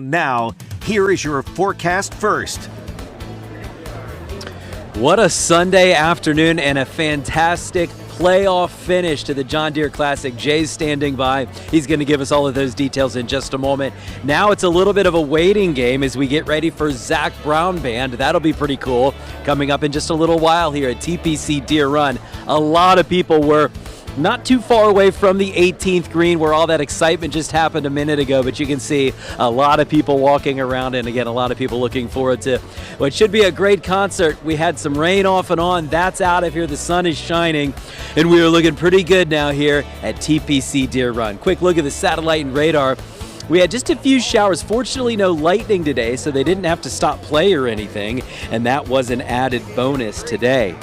And now, here is your forecast first. What a Sunday afternoon and a fantastic playoff finish to the John Deere Classic. Jay's standing by. He's going to give us all of those details in just a moment. Now it's a little bit of a waiting game as we get ready for Zach Brown Band. That'll be pretty cool. Coming up in just a little while here at TPC Deere Run. A lot of people were not too far away from the 18th green where all that excitement just happened a minute ago, but you can see a lot of people walking around, and again, a lot of people looking forward to what should be a great concert. We had some rain off and on. That's out of here. The sun is shining, and we are looking pretty good now here at TPC Deere Run. Quick look at the satellite and radar. We had just a few showers. Fortunately, no lightning today, so they didn't have to stop play or anything, and that was an added bonus today.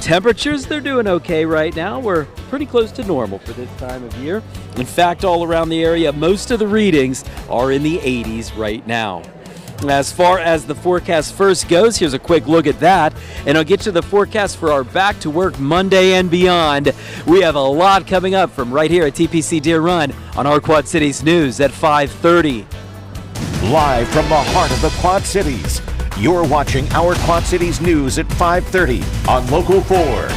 Temperatures, they're doing okay right now. We're pretty close to normal for this time of year. In fact, all around the area, most of the readings are in the 80s right now. As far as the forecast first goes, here's a quick look at that, and I'll get to the forecast for our Back to Work Monday and beyond. We have a lot coming up from right here at TPC Deere Run on our Quad Cities News at 5:30. Live from the heart of the Quad Cities, you're watching our Quad Cities News at 5:30 on Local 4.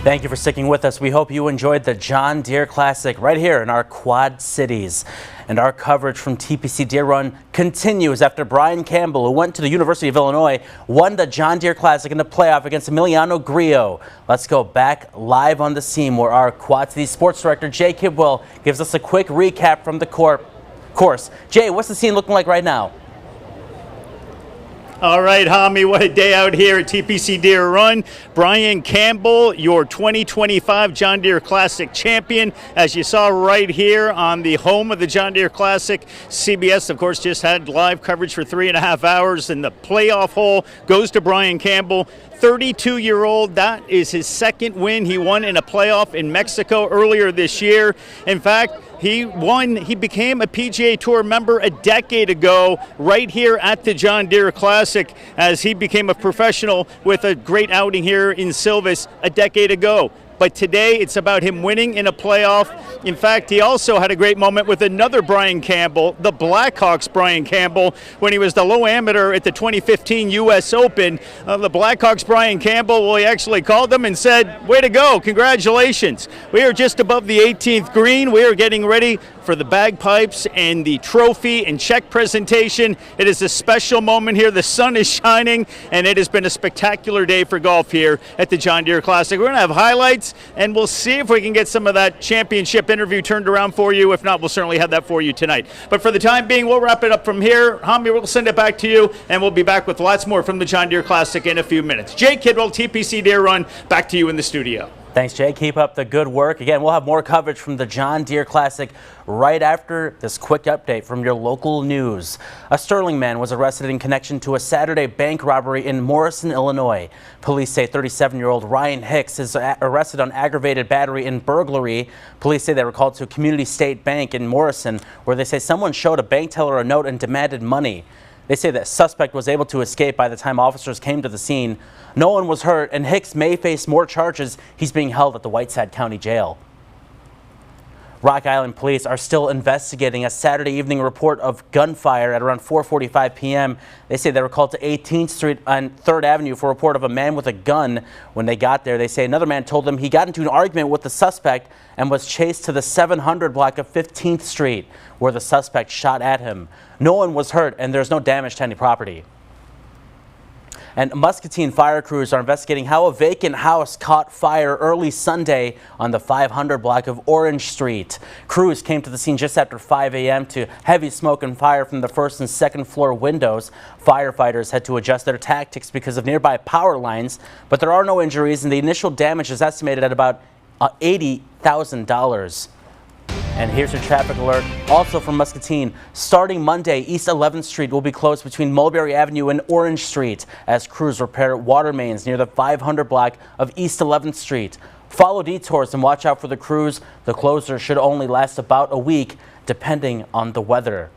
Thank you for sticking with us. We hope you enjoyed the John Deere Classic right here in our Quad Cities. And our coverage from TPC Deere Run continues after Brian Campbell, who went to the University of Illinois, won the John Deere Classic in the playoff against Emiliano Grillo. Let's go back live on the scene where our Quad Cities sports director, Jay Kidwell, gives us a quick recap from the course. Jay, what's the scene looking like right now? All right, Hami, what a day out here at TPC Deere Run. Brian Campbell, your 2025 John Deere Classic champion. As you saw right here on the home of the John Deere Classic, CBS, of course, just had live coverage for 3.5 hours, and the playoff hole goes to Brian Campbell. 32-year-old, that is his second win. He won in a playoff in Mexico earlier this year. In fact, he became a PGA Tour member a decade ago right here at the John Deere Classic as he became a professional with a great outing here in Silvis a decade ago. But today it's about him winning in a playoff. In fact, he also had a great moment with another Brian Campbell, the Blackhawks Brian Campbell, when he was the low amateur at the 2015 U.S. Open. The Blackhawks Brian Campbell, well, he actually called them and said, way to go, congratulations. We are just above the 18th green. We are getting ready for the bagpipes and the trophy and check presentation. It is a special moment here. The sun is shining, and it has been a spectacular day for golf here at the John Deere Classic. We're going to have highlights, and we'll see if we can get some of that championship interview turned around for you. If not, we'll certainly have that for you tonight. But for the time being, we'll wrap it up from here. Hami, we'll send it back to you, and we'll be back with lots more from the John Deere Classic in a few minutes. Jay Kidwell, TPC Deere Run, back to you in the studio. Thanks, Jay. Keep up the good work. Again, we'll have more coverage from the John Deere Classic right after this quick update from your local news. A Sterling man was arrested in connection to a Saturday bank robbery in Morrison, Illinois. Police say 37-year-old Ryan Hicks is arrested on aggravated battery and burglary. Police say they were called to a Community State Bank in Morrison, where they say someone showed a bank teller a note and demanded money. They say the suspect was able to escape by the time officers came to the scene. No one was hurt, and Hicks may face more charges. He's being held at the Whiteside County Jail. Rock Island police are still investigating a Saturday evening report of gunfire at around 4:45 p.m. They say they were called to 18th Street on 3rd Avenue for a report of a man with a gun. When they got there, they say another man told them he got into an argument with the suspect and was chased to the 700 block of 15th Street, where the suspect shot at him. No one was hurt, and there's no damage to any property. And Muscatine fire crews are investigating how a vacant house caught fire early Sunday on the 500 block of Orange Street. Crews came to the scene just after 5 a.m. to heavy smoke and fire from the first and second floor windows. Firefighters had to adjust their tactics because of nearby power lines, but there are no injuries, and the initial damage is estimated at about $80,000. And here's your traffic alert, also from Muscatine. Starting Monday, East 11th Street will be closed between Mulberry Avenue and Orange Street as crews repair water mains near the 500 block of East 11th Street. Follow detours and watch out for the crews. The closure should only last about a week, depending on the weather.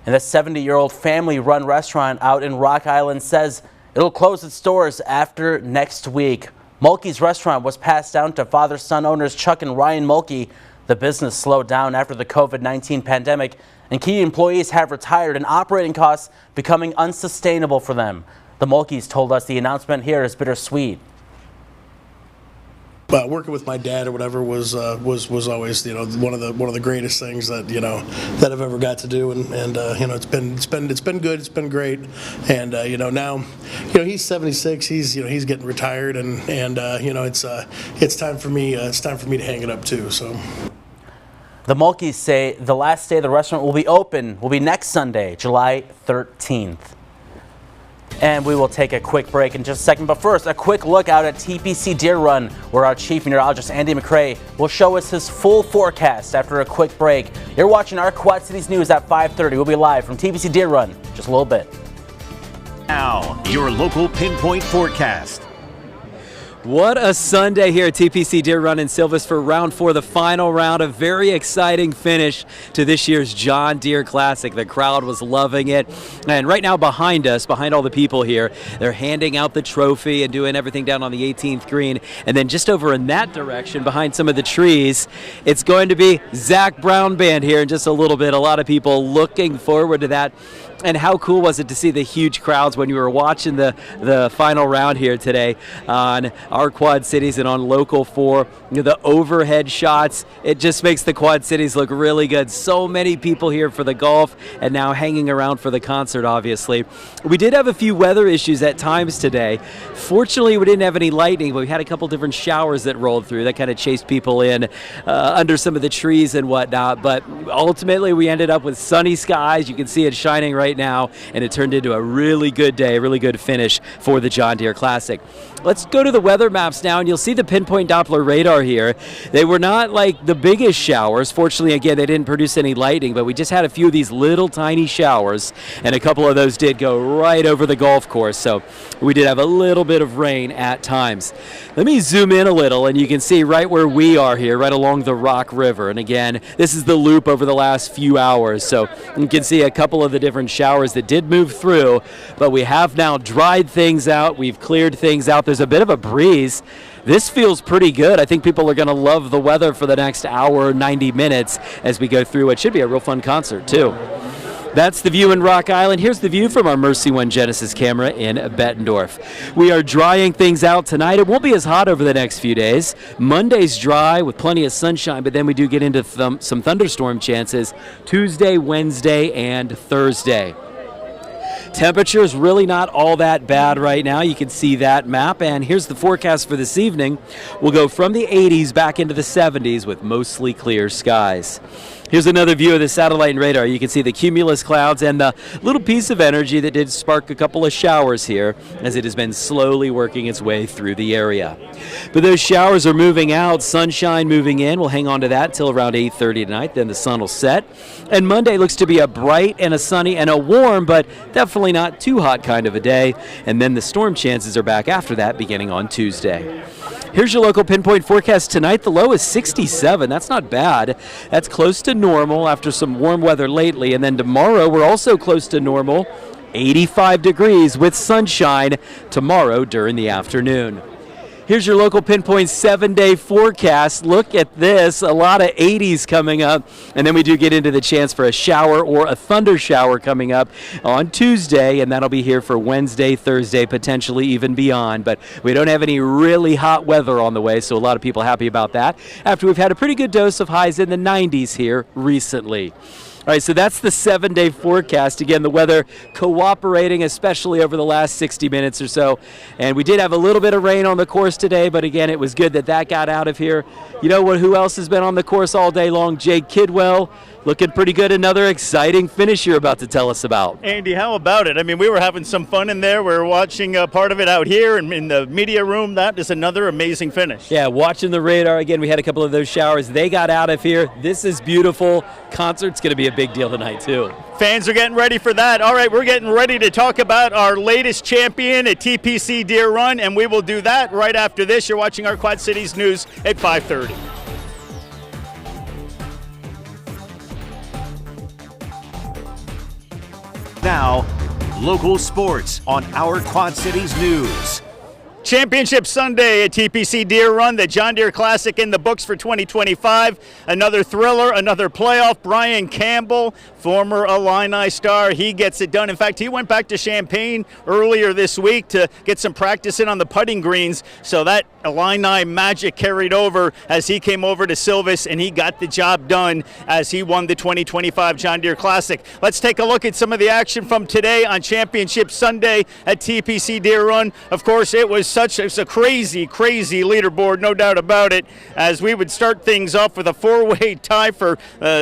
And the 70-year-old family-run restaurant out in Rock Island says it'll close its doors after next week. Mulkey's restaurant was passed down to father-son owners Chuck and Ryan Mulkey. The business slowed down after the COVID-19 pandemic, and key employees have retired and operating costs becoming unsustainable for them. The Mulkeys told us the announcement here is bittersweet. But working with my dad or whatever was always, one of the greatest things that that I've ever got to do, and it's been good, it's been great, and now he's 76, he's getting retired, and it's time for me to hang it up too. So. The Mulkeys say the last day the restaurant will be open will be next Sunday, July 13th. And we will take a quick break in just a second. But first, a quick look out at TPC Deere Run, where our Chief Meteorologist, Andy McCray, will show us his full forecast after a quick break. You're watching our Quad Cities News at 5:30. We'll be live from TPC Deere Run just a little bit. Now, your local pinpoint forecast. What a Sunday here at TPC Deere Run in Silvis for round 4, the final round. A very exciting finish to this year's John Deere Classic. The crowd was loving it. And right now behind us, behind all the people here, they're handing out the trophy and doing everything down on the 18th green. And then just over in that direction, behind some of the trees, it's going to be Zach Brown Band here in just a little bit. A lot of people looking forward to that. And how cool was it to see the huge crowds when you were watching the final round here today on our Quad Cities and on Local 4. The overhead shots, it just makes the Quad Cities look really good. So many people here for the golf and now hanging around for the concert, obviously. We did have a few weather issues at times today. Fortunately, we didn't have any lightning, but we had a couple different showers that rolled through that kind of chased people in under some of the trees and whatnot. But ultimately, we ended up with sunny skies. You can see it shining right now, and it turned into a really good day, a really good finish for the John Deere Classic. Let's go to the weather maps now, and you'll see the pinpoint Doppler radar here. They were not like the biggest showers. Fortunately, again, they didn't produce any lightning, but we just had a few of these little tiny showers, and a couple of those did go right over the golf course, so we did have a little bit of rain at times. Let me zoom in a little, and you can see right where we are here, right along the Rock River. And again, this is the loop over the last few hours, so you can see a couple of the different showers that did move through, but we have now dried things out. We've cleared things out. There's a bit of a breeze. This feels pretty good. I think people are going to love the weather for the next hour, 90 minutes as we go through. It should be a real fun concert, too. That's the view in Rock Island. Here's the view from our Mercy One Genesis camera in Bettendorf. We are drying things out tonight. It won't be as hot over the next few days. Monday's dry with plenty of sunshine, but then we do get into some thunderstorm chances Tuesday, Wednesday, and Thursday. Temperature is really not all that bad right now. You can see that map, and here's the forecast for this evening. We'll go from the 80s back into the 70s with mostly clear skies. Here's another view of the satellite and radar. You can see the cumulus clouds and the little piece of energy that did spark a couple of showers here as it has been slowly working its way through the area. But those showers are moving out, sunshine moving in. We'll hang on to that till around 8:30 tonight. Then the sun will set. And Monday looks to be a bright and a sunny and a warm, but definitely not too hot kind of a day. And then the storm chances are back after that beginning on Tuesday. Here's your local pinpoint forecast tonight. The low is 67. That's not bad. That's close to normal after some warm weather lately. And then tomorrow we're also close to normal, 85 degrees with sunshine tomorrow during the afternoon. Here's your local pinpoint 7-day forecast. Look at this, a lot of 80s coming up, and then we do get into the chance for a shower or a thunder shower coming up on Tuesday, and that'll be here for Wednesday, Thursday, potentially even beyond. But we don't have any really hot weather on the way, so a lot of people happy about that after we've had a pretty good dose of highs in the 90s here recently. All right, so that's the 7-day forecast. Again, the weather cooperating, especially over the last 60 minutes or so. And we did have a little bit of rain on the course today, but again, it was good that that got out of here. You know what? Who else has been on the course all day long? Jake Kidwell, looking pretty good. Another exciting finish you're about to tell us about. Andy, how about it? I mean, we were having some fun in there. We were watching part of it out here in the media room. That is another amazing finish. Yeah, watching the radar. Again, we had a couple of those showers. They got out of here. This is beautiful. Concert's going to be a big deal tonight, too. Fans are getting ready for that. All right, we're getting ready to talk about our latest champion at TPC Deere Run, and we will do that right after this. You're watching our Quad Cities News at 5:30. Now, local sports on our Quad Cities News. Championship Sunday at TPC Deere Run, the John Deere Classic in the books for 2025. Another thriller, another playoff. Brian Campbell, former Illini star, he gets it done. In fact, he went back to Champaign earlier this week to get some practice in on the putting greens, so that Illini magic carried over as he came over to Silvis, and he got the job done as he won the 2025 John Deere Classic. Let's take a look at some of the action from today on Championship Sunday at TPC Deere Run. Of course, it was a crazy leaderboard, no doubt about it, as we would start things off with a four-way tie for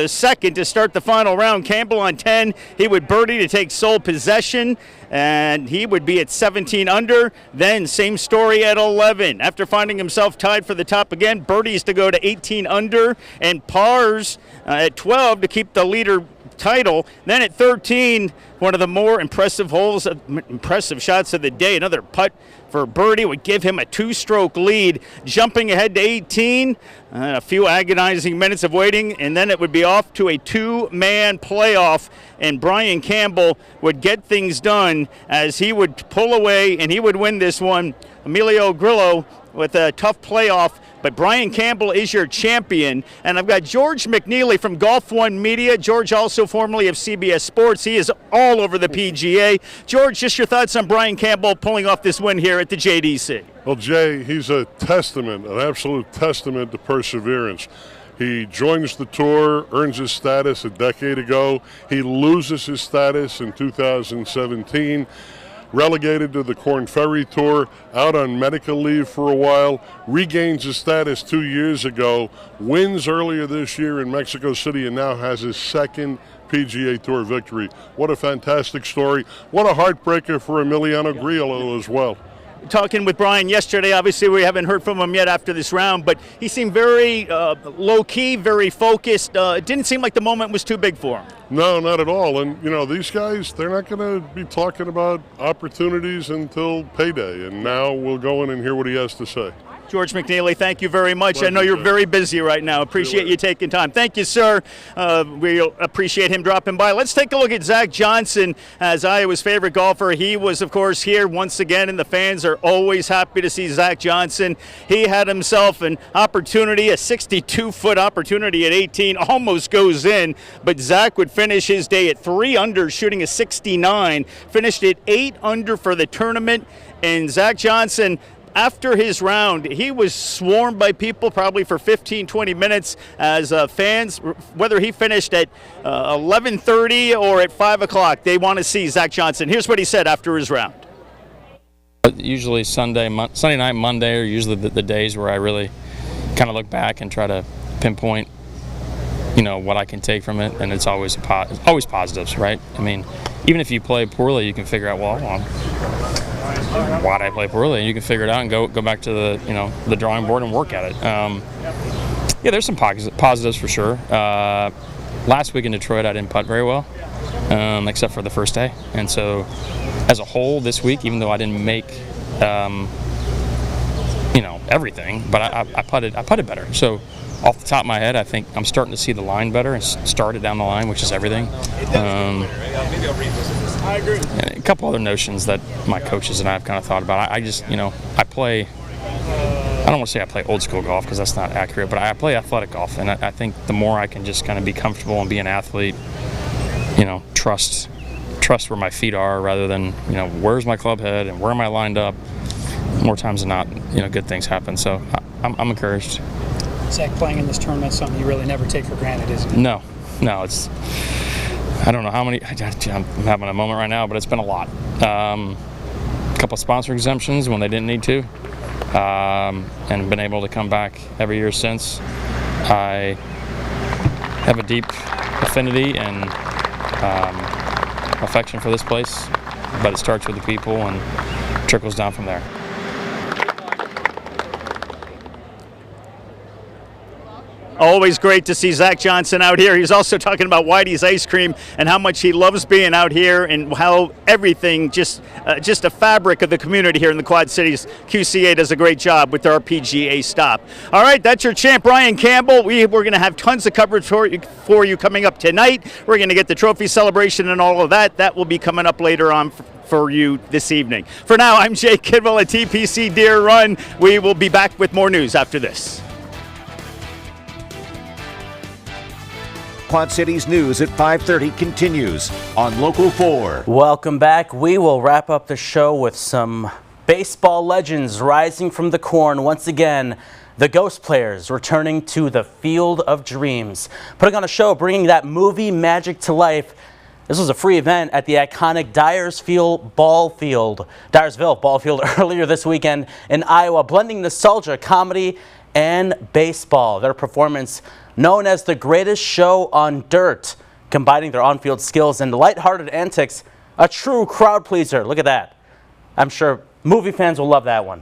second to start the final round. Campbell on 10, he would birdie to take sole possession, and he would be at 17 under. Then same story at 11. After finding himself tied for the top again, birdies to go to 18 under, and pars at 12 to keep the leader title. Then at 13, one of the more impressive shots of the day, another putt for birdie would give him a two-stroke lead. Jumping ahead to 18, a few agonizing minutes of waiting, and then it would be off to a two-man playoff, and Brian Campbell would get things done as he would pull away, and he would win this one. Emilio Grillo with a tough playoff, but Brian Campbell is your champion. And I've got George McNeely from Golf One Media. George, also formerly of CBS Sports. He is all over the PGA. George, just your thoughts on Brian Campbell pulling off this win here at the JDC. Well, Jay, he's a testament, an absolute testament to perseverance. He joins the tour, earns his status a decade ago. He loses his status in 2017. Relegated to the Korn Ferry Tour, out on medical leave for a while, regains his status 2 years ago, wins earlier this year in Mexico City, and now has his second PGA Tour victory. What a fantastic story. What a heartbreaker for Emiliano Grillo as well. Talking with Brian yesterday, obviously we haven't heard from him yet after this round, but he seemed very low-key, very focused. It didn't seem like the moment was too big for him. No, not at all. And, you know, these guys, they're not going to be talking about opportunities until payday. And now we'll go in and hear what he has to say. George McNeely, thank you very much. I know you're very busy right now. Appreciate you taking time. Thank you, sir. We appreciate him dropping by. Let's take a look at Zach Johnson, as Iowa's favorite golfer. He was, of course, here once again, and the fans are always happy to see Zach Johnson. He had himself an opportunity, a 62-foot opportunity at 18, almost goes in, but Zach would finish his day at 3 under, shooting a 69, finished at 8 under for the tournament, and Zach Johnson, after his round, he was swarmed by people probably for 15, 20 minutes as fans, whether he finished at 11:30 or at 5 o'clock, they want to see Zach Johnson. Here's what he said after his round. Usually Sunday night, Monday are usually the days where I really kind of look back and try to pinpoint, you know, what I can take from it, and it's always positives, right? I mean, even if you play poorly, you can figure out, well, why did I play poorly? And you can figure it out and go back to the drawing board and work at it. Yeah, there's some positives for sure. Last week in Detroit, I didn't putt very well, except for the first day. And so, as a whole, this week, even though I didn't make, everything, but I putted better. So, off the top of my head, I think I'm starting to see the line better and started down the line, which is everything. And a couple other notions that my coaches and I have kind of thought about. I just, I play, I don't want to say I play old school golf because that's not accurate, but I play athletic golf, and I think the more I can just kind of be comfortable and be an athlete, trust where my feet are rather than, where's my club head and where am I lined up, more times than not, good things happen. So I'm encouraged. Zach, playing in this tournament is something you really never take for granted, is it? No, it's, I don't know how many, I'm having a moment right now, but it's been a lot. A couple of sponsor exemptions when they didn't need to, and been able to come back every year since. I have a deep affinity and affection for this place, but it starts with the people and trickles down from there. Always great to see Zach Johnson out here. He's also talking about Whitey's Ice Cream and how much he loves being out here and how everything, just a fabric of the community here in the Quad Cities. QCA does a great job with their PGA stop. All right, that's your champ, Brian Campbell. We're going to have tons of coverage for you coming up tonight. We're going to get the trophy celebration and all of that. That will be coming up later on for you this evening. For now, I'm Jay Kidwell at TPC Deere Run. We will be back with more news after this. Quad Cities News at 5:30 continues on Local 4. Welcome back. We will wrap up the show with some baseball legends rising from the corn. Once again, the Ghost Players returning to the Field of Dreams, putting on a show, bringing that movie magic to life. This was a free event at the iconic Dyersville Ball Field earlier this weekend in Iowa, blending nostalgia, comedy, and baseball. Their performance, known as the greatest show on dirt, combining their on-field skills and lighthearted antics, a true crowd pleaser. Look at that. I'm sure movie fans will love that one.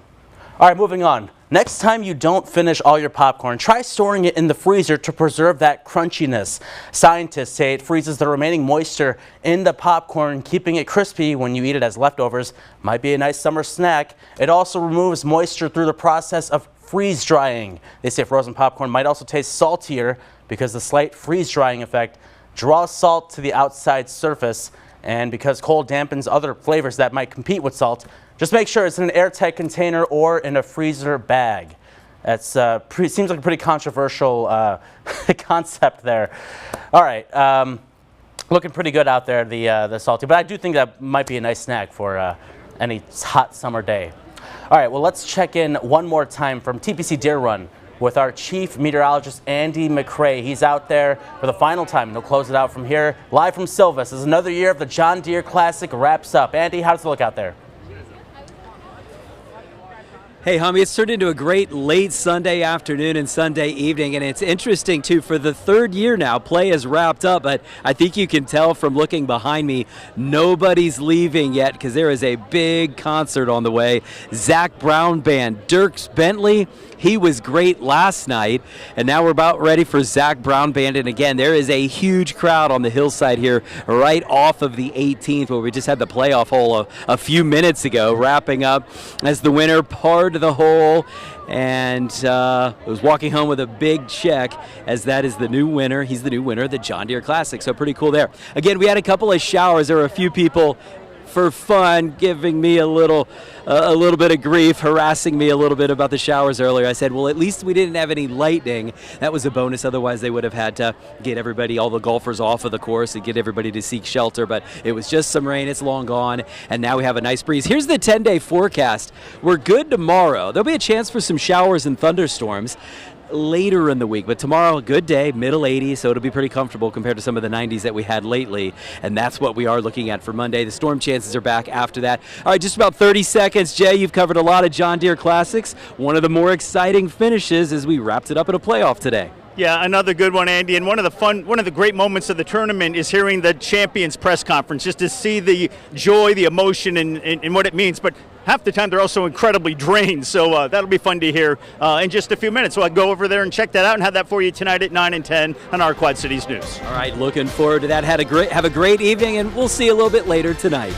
All right, moving on. Next time you don't finish all your popcorn, try storing it in the freezer to preserve that crunchiness. Scientists say it freezes the remaining moisture in the popcorn, keeping it crispy when you eat it as leftovers. Might be a nice summer snack. It also removes moisture through the process of freeze drying. They say frozen popcorn might also taste saltier because the slight freeze drying effect draws salt to the outside surface, and because cold dampens other flavors that might compete with salt. Just make sure it's in an airtight container or in a freezer bag. That's seems like a pretty controversial concept there. All right, looking pretty good out there, the salty, but I do think that might be a nice snack for any hot summer day. All right, well, let's check in one more time from TPC Deere Run with our chief meteorologist, Andy McCray. He's out there for the final time, and he'll close it out from here. Live from Silvis as another year of the John Deere Classic wraps up. Andy, how does it look out there? Hey, Hami, it's turned into a great late Sunday afternoon and Sunday evening, and it's interesting, too. For the third year now, play is wrapped up, but I think you can tell from looking behind me, nobody's leaving yet because there is a big concert on the way. Zach Brown Band, Dierks Bentley, he was great last night, and now we're about ready for Zach Brown Band. And again, there is a huge crowd on the hillside here right off of the 18th, where we just had the playoff hole a few minutes ago, wrapping up as the winner parred the hole and was walking home with a big check, as that is the new winner. He's the new winner of the John Deere Classic, so pretty cool there. Again, we had a couple of showers. There were a few people for fun giving me a little bit of grief, harassing me a little bit about the showers earlier. I said, well, at least we didn't have any lightning. That was a bonus. Otherwise, they would have had to get everybody, all the golfers, off of the course and get everybody to seek shelter. But it was just some rain. It's long gone, and now we have a nice breeze. Here's the 10-day forecast. We're good tomorrow. There'll be a chance for some showers and thunderstorms later in the week, but tomorrow, a good day, middle 80s, so it'll be pretty comfortable compared to some of the 90s that we had lately, and that's what we are looking at for Monday. The storm chances are back after that. All right, just about 30 seconds. Jay, you've covered a lot of John Deere Classics. One of the more exciting finishes as we wrapped it up in a playoff today. Yeah, another good one, Andy. And one of the great moments of the tournament is hearing the champions press conference, just to see the joy, the emotion, and what it means. But half the time they're also incredibly drained, so that'll be fun to hear in just a few minutes. So I'll go over there and check that out and have that for you tonight at 9 and 10 on our Quad Cities News. All right, looking forward to that. Have a great evening, and we'll see you a little bit later tonight.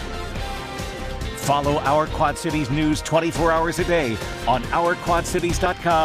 Follow our Quad Cities News 24 hours a day on ourquadcities.com.